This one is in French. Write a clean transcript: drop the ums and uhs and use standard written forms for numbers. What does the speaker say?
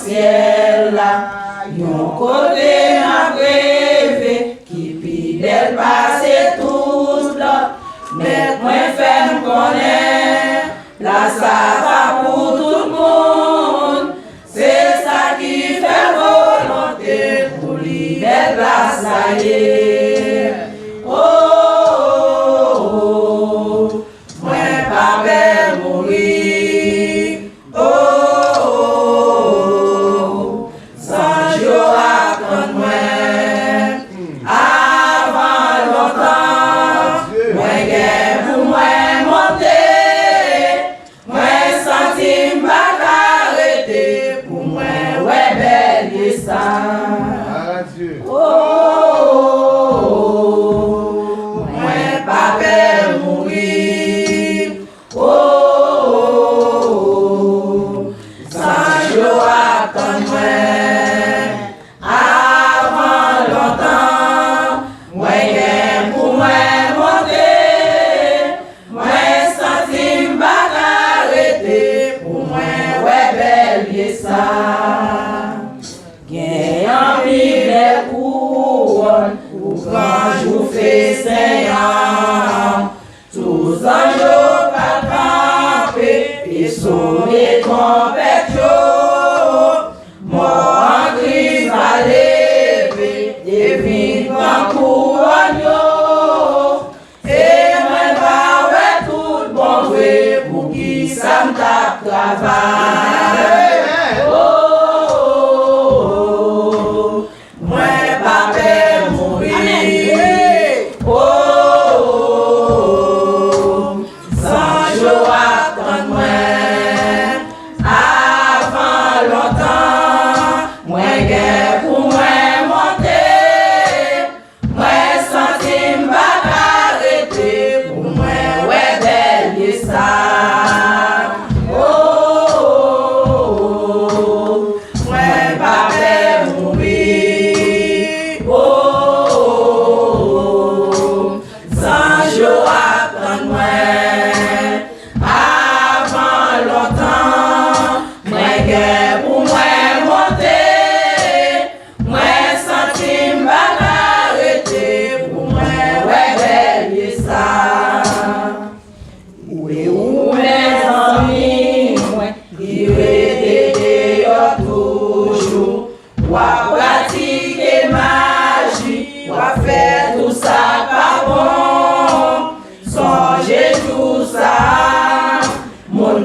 ciel là. Yon côté m'a rêvé, qui fidèle passe tous là. Mais moi fait me connaître, là ça va pour tout le monde. C'est ça qui fait volonté pour libérer la ça y est. Oh, oh, oh, moi pas belle mourir. Oh, oh, oh, sans jour attendre moi. Avant longtemps, moi gagne pour moi monter. Moi senti m'pas arrêter pour moi ouais belle ça. Oh, oh, oh, moi pas peur mourir. Oh, oh, oh, sans jour attendre moi. Avant longtemps, moi gagne pour moi monter. Moi senti m'pas arrêter pour moi ouais belle ça. Gagne en vive les couronnes, ou quand je fais Seigneur. Tous en jour pas tremper, et sonner trompette chaud. Mort en Christ va lever, et vite en couronne yo. Et moi va ouais tout bon vrai, pour qui ça me tape travail. Mon